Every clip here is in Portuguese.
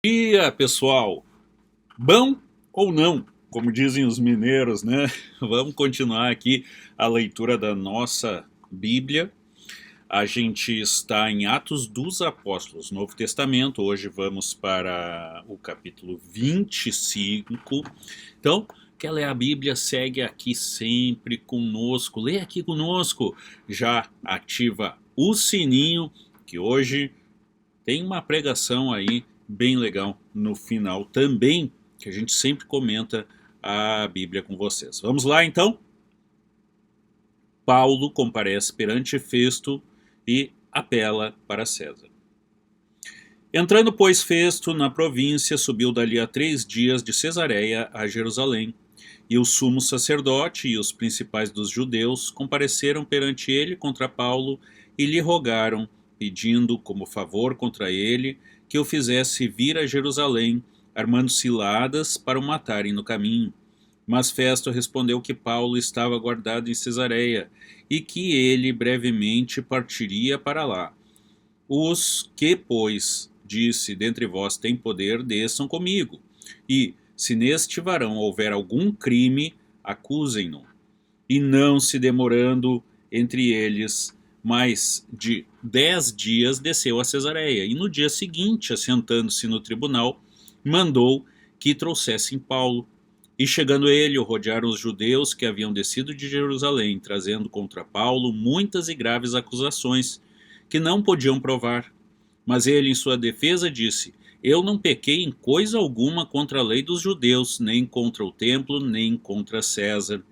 Dia, pessoal! Bom ou não, como dizem os mineiros, né? Vamos continuar aqui a leitura da nossa Bíblia. A gente está em Atos dos Apóstolos, Novo Testamento. Hoje vamos para o capítulo 25. Então, quer ler a Bíblia? Segue aqui sempre conosco. Lê aqui conosco. Já ativa o sininho, que hoje tem uma pregação aí bem legal no final também, que a gente sempre comenta a Bíblia com vocês. Vamos lá então? Paulo comparece perante Festo e apela para César. Entrando, pois, Festo na província, subiu dali a 3 dias de Cesareia a Jerusalém. E o sumo sacerdote e os principais dos judeus compareceram perante ele contra Paulo e lhe rogaram, pedindo como favor contra ele que o fizesse vir a Jerusalém, armando ciladas para o matarem no caminho. Mas Festo respondeu que Paulo estava guardado em Cesareia e que ele brevemente partiria para lá. Os que, pois, disse, dentre vós tem poder, desçam comigo. E, se neste varão houver algum crime, acusem-no. E não se demorando entre eles mais de 10 dias, desceu a Cesareia. E no dia seguinte, assentando-se no tribunal, mandou que trouxessem Paulo. E chegando ele, o rodearam os judeus que haviam descido de Jerusalém, trazendo contra Paulo muitas e graves acusações, que não podiam provar. Mas ele, em sua defesa, disse: Eu não pequei em coisa alguma contra a lei dos judeus, nem contra o templo, nem contra César.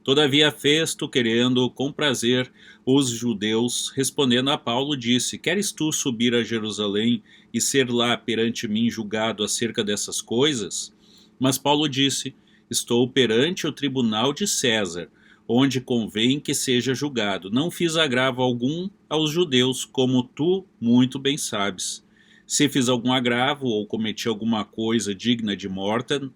Todavia Festo, querendo comprazer os judeus, respondendo a Paulo, disse: Queres tu subir a Jerusalém e ser lá perante mim julgado acerca dessas coisas? Mas Paulo disse: Estou perante o tribunal de César, onde convém que seja julgado. Não fiz agravo algum aos judeus, como tu muito bem sabes. Se fiz algum agravo ou cometi alguma coisa digna de morte,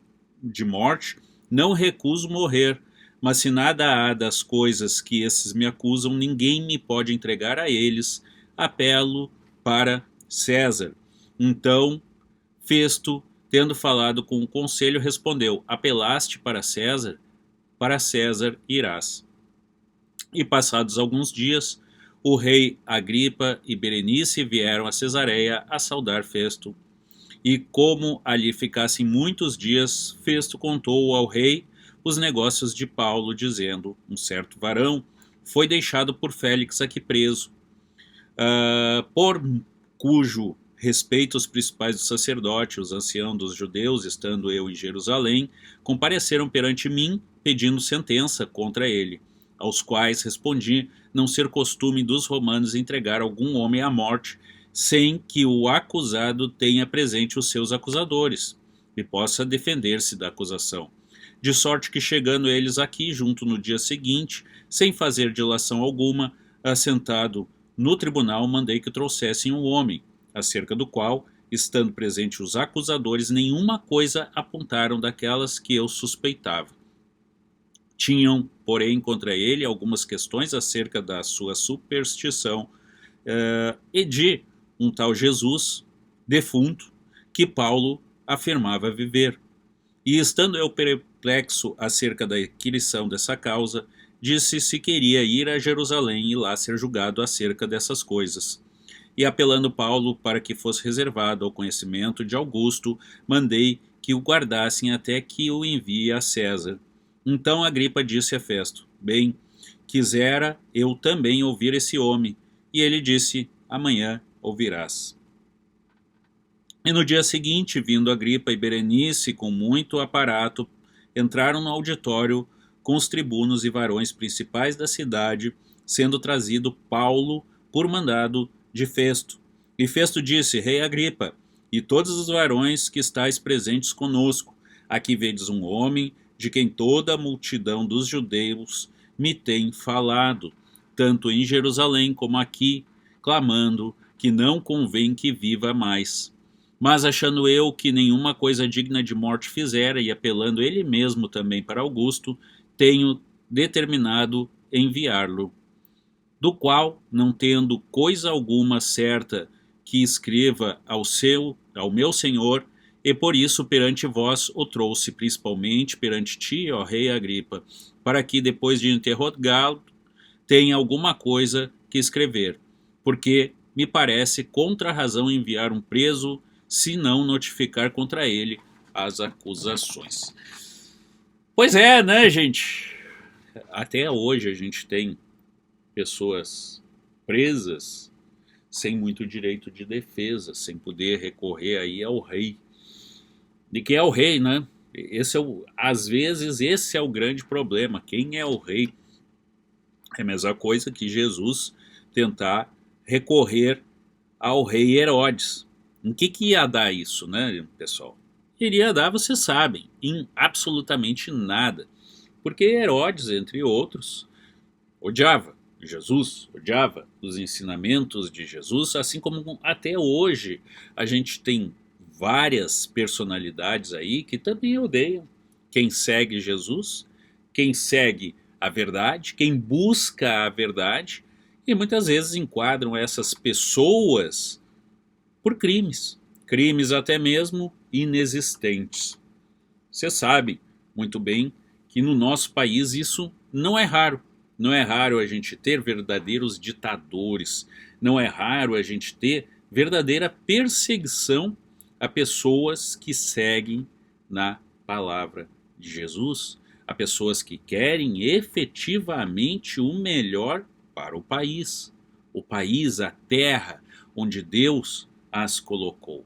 não recuso morrer. Mas se nada há das coisas que esses me acusam, ninguém me pode entregar a eles. Apelo para César. Então Festo, tendo falado com o conselho, respondeu: Apelaste para César irás. E passados alguns dias, o rei Agripa e Berenice vieram a Cesareia a saudar Festo. E como ali ficassem muitos dias, Festo contou ao rei os negócios de Paulo, dizendo: Um certo varão foi deixado por Félix aqui preso, por cujo respeito os principais do sacerdote, os anciãos dos judeus, estando eu em Jerusalém, compareceram perante mim, pedindo sentença contra ele, aos quais respondi não ser costume dos romanos entregar algum homem à morte, sem que o acusado tenha presente os seus acusadores, e possa defender-se da acusação. De sorte que, chegando eles aqui, junto no dia seguinte, sem fazer dilação alguma, assentado no tribunal, mandei que trouxessem um homem, acerca do qual, estando presentes os acusadores, nenhuma coisa apontaram daquelas que eu suspeitava. Tinham, porém, contra ele algumas questões acerca da sua superstição e de um tal Jesus, defunto, que Paulo afirmava viver. E estando eu perplexo acerca da inquirição dessa causa, disse se queria ir a Jerusalém e lá ser julgado acerca dessas coisas. E apelando Paulo para que fosse reservado ao conhecimento de Augusto, mandei que o guardassem até que o envie a César. Então Agripa disse a Festo: Bem, quisera eu também ouvir esse homem. E ele disse: Amanhã ouvirás. E no dia seguinte, vindo Agripa e Berenice com muito aparato, entraram no auditório com os tribunos e varões principais da cidade, sendo trazido Paulo por mandado de Festo. E Festo disse: Rei Agripa, e todos os varões que estáis presentes conosco, aqui vedes um homem de quem toda a multidão dos judeus me tem falado, tanto em Jerusalém como aqui, clamando que não convém que viva mais. Mas achando eu que nenhuma coisa digna de morte fizera, e apelando ele mesmo também para Augusto, tenho determinado enviá-lo, do qual, não tendo coisa alguma certa que escreva ao meu senhor, e por isso perante vós o trouxe, principalmente perante ti, ó rei Agripa, para que depois de interrogá-lo tenha alguma coisa que escrever, porque me parece contra a razão enviar um preso, se não notificar contra ele as acusações. Pois é, né, gente? Até hoje a gente tem pessoas presas sem muito direito de defesa, sem poder recorrer aí ao rei. De quem é o rei, né? Às vezes esse é o grande problema. Quem é o rei? É a mesma coisa que Jesus tentar recorrer ao rei Herodes. Em que ia dar isso, né, pessoal? Iria dar, vocês sabem, em absolutamente nada. Porque Herodes, entre outros, odiava Jesus, odiava os ensinamentos de Jesus, assim como até hoje a gente tem várias personalidades aí que também odeiam quem segue Jesus, quem segue a verdade, quem busca a verdade, e muitas vezes enquadram essas pessoas por crimes, crimes até mesmo inexistentes. Você sabe muito bem que no nosso país isso não é raro. Não é raro a gente ter verdadeiros ditadores, não é raro a gente ter verdadeira perseguição a pessoas que seguem na palavra de Jesus, a pessoas que querem efetivamente o melhor para o país, a terra onde Deus as colocou.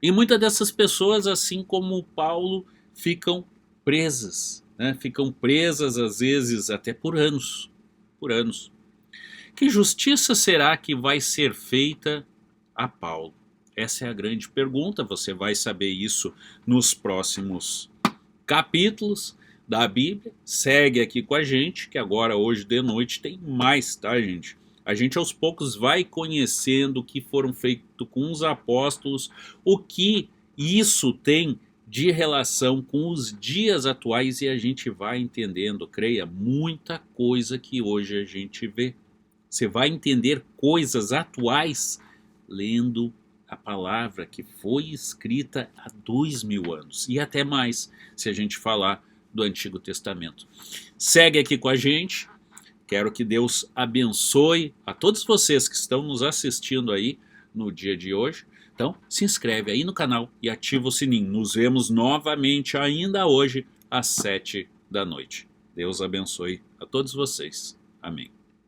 E muitas dessas pessoas, assim como Paulo, ficam presas, né? Ficam presas às vezes até por anos, por anos. Que justiça será que vai ser feita a Paulo? Essa é a grande pergunta, você vai saber isso nos próximos capítulos da Bíblia. Segue aqui com a gente, que agora hoje de noite tem mais, tá, gente? A gente aos poucos vai conhecendo o que foram feito com os apóstolos, o que isso tem de relação com os dias atuais, e a gente vai entendendo, creia, muita coisa que hoje a gente vê. Você vai entender coisas atuais lendo a palavra que foi escrita há 2000 anos e até mais, se a gente falar do Antigo Testamento. Segue aqui com a gente. Quero que Deus abençoe a todos vocês que estão nos assistindo aí no dia de hoje. Então, se inscreve aí no canal e ativa o sininho. Nos vemos novamente ainda hoje às 7 da noite. Deus abençoe a todos vocês. Amém.